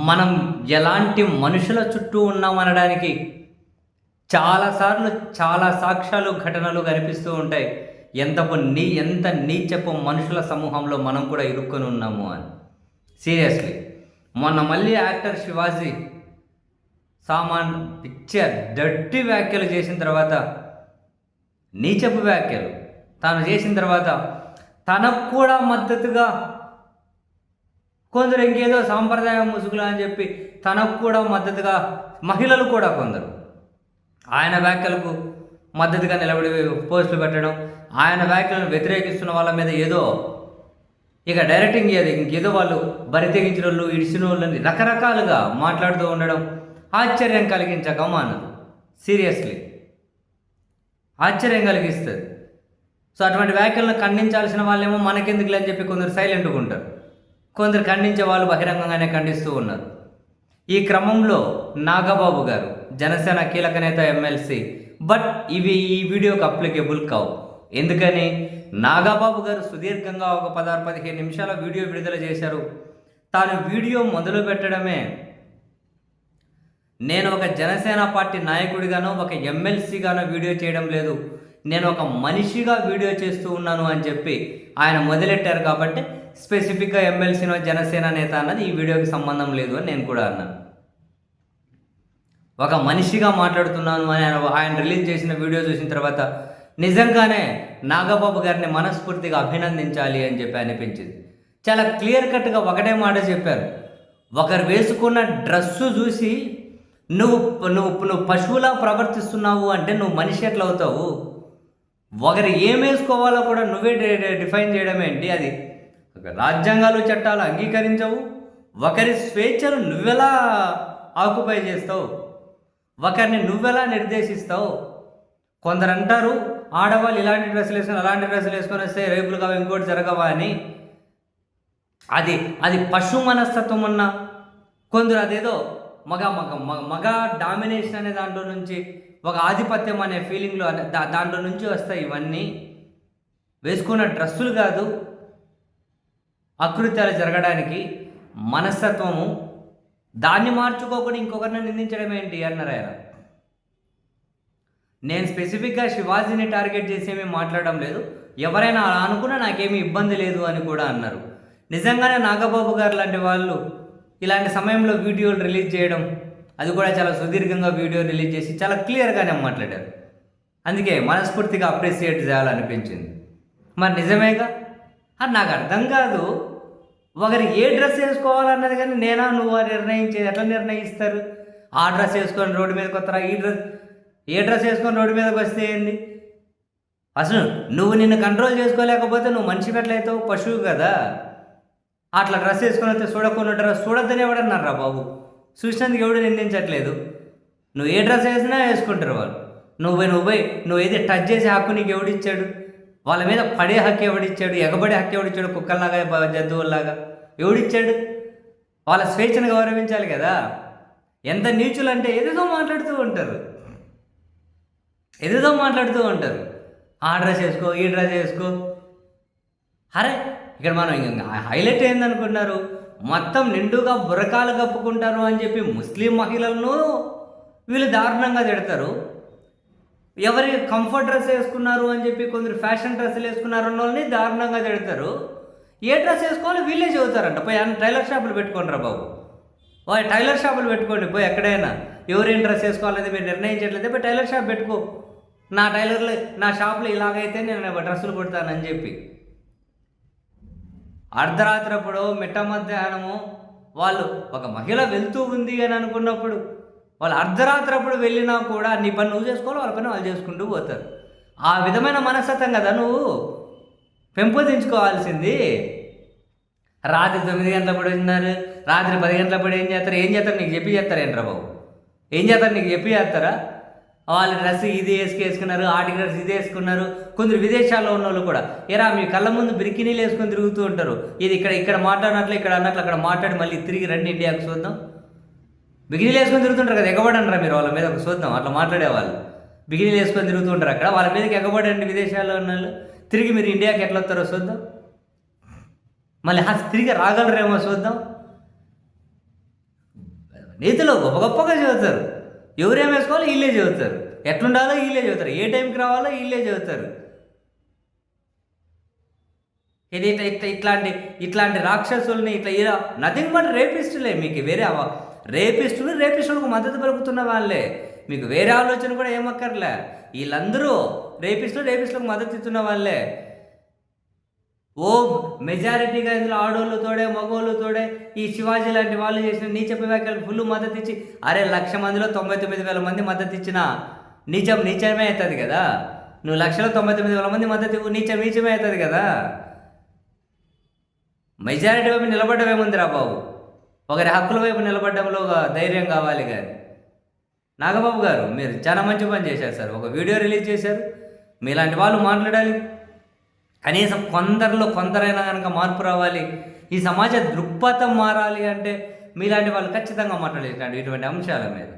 మనం ఎలాంటి మనుషుల చుట్టూ ఉన్నామనడానికి చాలాసార్లు చాలా సాక్ష్యాలు, ఘటనలు కనిపిస్తూ ఉంటాయి. ఎంత నీచపు మనుషుల సమూహంలో మనం కూడా ఇరుక్కొని ఉన్నాము అని. సీరియస్లీ. మొన్న మళ్ళీ యాక్టర్ శివాజీ పిక్చర్ డర్టీ వ్యాఖ్యలు చేసిన తర్వాత, నీచపు వ్యాఖ్యలు తాను చేసిన తర్వాత తనకు కూడా మద్దతుగా కొందరు ఇంకేదో సాంప్రదాయ ముసుగులు అని చెప్పి తనకు కూడా మద్దతుగా మహిళలు కూడా కొందరు ఆయన వ్యాఖ్యలకు మద్దతుగా నిలబడి పోస్టులు పెట్టడం, ఆయన వ్యాఖ్యలను వ్యతిరేకిస్తున్న వాళ్ళ మీద ఏదో ఇక డైరెక్టింగ్ ఇంకేదో వాళ్ళు బరి తెగించిన వాళ్ళు, ఇడిచిన వాళ్ళని రకరకాలుగా మాట్లాడుతూ ఉండడం ఆశ్చర్యం కలిగించక మానదు. సీరియస్లీ ఆశ్చర్యం కలిగిస్తుంది. సో అటువంటి వ్యాఖ్యలను ఖండించాల్సిన వాళ్ళేమో మనకెందుకులే అని చెప్పి కొందరు సైలెంట్గా ఉంటారు, కొందరు ఖండించే వాళ్ళు బహిరంగంగానే ఖండిస్తూ ఉన్నారు. ఈ క్రమంలో నాగబాబు గారు జనసేన కీలక నేత, ఎమ్మెల్సీ, బట్ ఇవి ఈ వీడియోకి అప్లికేబుల్ కావు. ఎందుకని నాగబాబు గారు సుదీర్ఘంగా ఒక 16-15 నిమిషాల వీడియో విడుదల చేశారు. తాను వీడియో మొదలు పెట్టడమే నేను ఒక జనసేన పార్టీ నాయకుడిగానో ఒక ఎమ్మెల్సీగానో వీడియో చేయడం లేదు, నేను ఒక మనిషిగా వీడియో చేస్తూ ఉన్నాను అని చెప్పి ఆయన మొదలెట్టారు. కాబట్టి స్పెసిఫిక్గా ఎమ్మెల్సీనో జనసేన నేత అన్నది ఈ వీడియోకి సంబంధం లేదు అని నేను కూడా అన్నాను. ఒక మనిషిగా మాట్లాడుతున్నాను అని ఆయన రిలీజ్ చేసిన వీడియో చూసిన తర్వాత నిజంగానే నాగబాబు గారిని మనస్ఫూర్తిగా అభినందించాలి అని చెప్పి అనిపించింది. చాలా క్లియర్ కట్గా ఒకటే మాట చెప్పారు. ఒకరు వేసుకున్న డ్రెస్సు చూసి నువ్వు నువ్వు నువ్వు పశువులా ప్రవర్తిస్తున్నావు అంటే నువ్వు మనిషి ఎట్లా అవుతావు? ఒకరు ఏం వేసుకోవాలో కూడా నువ్వే డిఫైన్ చేయడం ఏంటి? అది రాజ్యాంగాలు, చట్టాలు అంగీకరించవు. ఒకరి స్వేచ్ఛను నువ్వెలా ఆక్యుపై చేస్తావు? ఒకరిని నువ్వెలా నిర్దేశిస్తావు? కొందరు అంటారు ఆడవాళ్ళు ఇలాంటి డ్రెస్సులు వేసుకొని అలాంటి డ్రెస్సులు వేసుకొని వస్తే రేపులు కావు, ఇంకోటి జరగవా అని. అది పశు మనస్తత్వం ఉన్న కొందరు అదేదో మగ డామినేషన్ అనే దాంట్లో నుంచి, ఒక ఆధిపత్యం అనే ఫీలింగ్లో దాంట్లో నుంచి వస్తాయి ఇవన్నీ. వేసుకున్న డ్రెస్సులు కాదు అకృత్యాలు జరగడానికి మనస్తత్వము. దాన్ని మార్చుకోకుండా ఇంకొకరిని నిందించడం ఏంటి అన్నారు ఆయన. నేను స్పెసిఫిక్గా శివాజీని టార్గెట్ చేసి ఏమీ మాట్లాడడం లేదు, ఎవరైనా అలా అనుకున్నా నాకేమీ ఇబ్బంది లేదు అని కూడా అన్నారు. నిజంగానే నాగబాబు గారు లాంటి వాళ్ళు ఇలాంటి సమయంలో వీడియోలు రిలీజ్ చేయడం, అది కూడా చాలా సుదీర్ఘంగా వీడియో రిలీజ్ చేసి చాలా క్లియర్గానే మాట్లాడారు. అందుకే మనస్ఫూర్తిగా అప్రిషియేట్ చేయాలనిపించింది. మరి నిజమేగా? అది నాకు అర్థం కాదు. ఒకరు ఏ డ్రెస్ వేసుకోవాలన్నది కానీ నేనా నువ్వు నిర్ణయించేది? ఎట్లా నిర్ణయిస్తారు? ఆ డ్రెస్ వేసుకొని రోడ్డు మీదకి వస్తారా? ఏ డ్రెస్ వేసుకొని రోడ్డు మీదకి వస్తే ఏంది? అసలు నువ్వు నిన్ను కంట్రోల్ చేసుకోలేకపోతే నువ్వు మనిషి ఎట్లయితావు? పశువు కదా. అట్లా డ్రెస్ వేసుకొని వస్తే చూడకుండా డ్రెస్ చూడొద్దని ఎవడన్నారా బాబు? చూసినందుకు ఎవడు నిందించట్లేదు. నువ్వు ఏ డ్రెస్ వేసినా వేసుకుంటారు వాళ్ళు. నువ్వు ఏది టచ్ చేసే హక్కు నీకు ఎవడిచ్చాడు? వాళ్ళ మీద పడే హక్కు ఎవడిచ్చాడు? ఎగబడే హక్కు ఎవడిచ్చాడు? కుక్కల్లాగా, జంతువుల్లాగా ఎవడిచ్చాడు? వాళ్ళ స్వేచ్ఛను గౌరవించాలి కదా. ఎంత నీచులు అంటే ఏదేదో మాట్లాడుతూ ఉంటారు. ఆ డ్రెస్ వేసుకో, ఈ డ్రెస్ వేసుకో. అరే ఇక్కడ మనం హైలైట్ ఏందనుకున్నారు? మొత్తం నిండుగా బురకాలు కప్పుకుంటారు అని చెప్పి ముస్లిం మహిళలను వీళ్ళు దారుణంగా తిడతారు. ఎవరి కంఫర్ట్ డ్రెస్ వేసుకున్నారు అని చెప్పి కొందరు ఫ్యాషన్ డ్రెస్సులు వేసుకున్నారు అన్న వాళ్ళని దారుణంగా తిడతారు. ఏ డ్రెస్ వేసుకోవాలో వీళ్ళే చెబుతారంట. పోయి టైలర్ షాపులు పెట్టుకోండి రా బాబు. టైలర్ షాపులు పెట్టుకోండి. పోయి ఎక్కడైనా ఎవరేం డ్రెస్ వేసుకోవాలని మీరు నిర్ణయించట్లయితే పోయి టైలర్ షాప్ పెట్టుకో. నా షాప్లో ఇలాగైతే నేను డ్రెస్సులు కుడతానని చెప్పి అర్ధరాత్రప్పుడు మిట్ట మధ్యాహ్నము వాళ్ళు ఒక మహిళ వెళ్తూ ఉంది అని అనుకున్నప్పుడు వాళ్ళు అర్ధరాత్రప్పుడు వెళ్ళినా కూడా నీ పని నువ్వు చేసుకోవాలి, వాళ్ళ పని వాళ్ళు చేసుకుంటూ పోతారు. ఆ విధమైన మనస్తత్వం కదా నువ్వు పెంపొందించుకోవాల్సింది. రాత్రి 9 గంటలప్పుడు వచ్చినారు, రాత్రి 10 గంటలప్పుడు ఏం చేస్తారు? నీకు చెప్పి చేస్తారేంట్రా బాబు? నీకు చెప్పి చేస్తారా? వాళ్ళ డ్రెస్ ఇది వేసుకున్నారు, ఆటి డ్రెస్ ఇది వేసుకున్నారు. కొందరు విదేశాల్లో ఉన్న వాళ్ళు కూడా ఎరా మీ కళ్ళ ముందు బిరికినీలు వేసుకొని తిరుగుతూ ఉంటారు. ఇది ఇక్కడ మాట్లాడినట్లు ఇక్కడ అన్నట్లు అక్కడ మాట్లాడి మళ్ళీ తిరిగి రండి ఇండియాకు చూద్దాం. బిగినీలు వేసుకొని తిరుగుతుంటారు కదా, ఎగబడంటారా మీరు వాళ్ళ మీద? ఒక చూద్దాం. అట్లా మాట్లాడేవాళ్ళు బిగినీలు వేసుకొని తిరుగుతుంటారు అక్కడ, వాళ్ళ మీదకి ఎగబడండి విదేశాల్లో ఉన్న వాళ్ళు. తిరిగి మీరు ఇండియాకి ఎట్లా వస్తారో చూద్దాం. మళ్ళీ తిరిగి రాగలరేమో చూద్దాం. నీతిలో గొప్ప గొప్పగా చదువుతారు. ఎవరేం వేసుకోవాలో వీళ్ళే చదువుతారు, ఎట్లుండాలో వీళ్ళే చదువుతారు, ఏ టైంకి రావాలో వీళ్ళే చదువుతారు. ఇది ఇట్లా ఇట్లా ఇట్లాంటి ఇట్లాంటి రాక్షసుల్ని ఇట్లా నథింగ్ బట్ రేపిస్టులే. మీకు వేరే రేపిస్టులకు మద్దతు పలుకుతున్న వాళ్ళే. మీకు వేరే ఆలోచన కూడా ఏమక్కర్లే. వీళ్ళందరూ రేపిస్టులకు మద్దతు ఇస్తున్న వాళ్ళే. ఓ మెజారిటీగా ఇందులో ఆడోళ్ళతోడే మగోళ్ళతోడే ఈ శివాజీ లాంటి వాళ్ళు చేసిన నీచ వ్యాఖ్యలకు ఫుల్ మద్దతు ఇచ్చి, అరే 1,00,000 మందిలో 99,000 మంది మద్దతు ఇచ్చిన నీచమే అవుతుంది కదా. నువ్వు 1,99,000 మంది మద్దతు ఇవ్వు, నీచమే అవుతుంది కదా. మెజారిటీ వైపు నిలబడ్డమేముందిరా బాబు, ఒకరి హక్కుల వైపు నిలబడ్డంలో ధైర్యం కావాలి. కానీ నాగబాబు గారు మీరు చాలా మంచి పని చేశారు సార్. ఒక వీడియో రిలీజ్ చేశారు. మీలాంటి వాళ్ళు మాట్లాడాలి. కనీసం కొందరైనా కనుక మార్పు రావాలి, ఈ సమాజ దృక్పథం మారాలి అంటే మీలాంటి వాళ్ళు ఖచ్చితంగా మాట్లాడేటండి ఇటువంటి అంశాల మీద.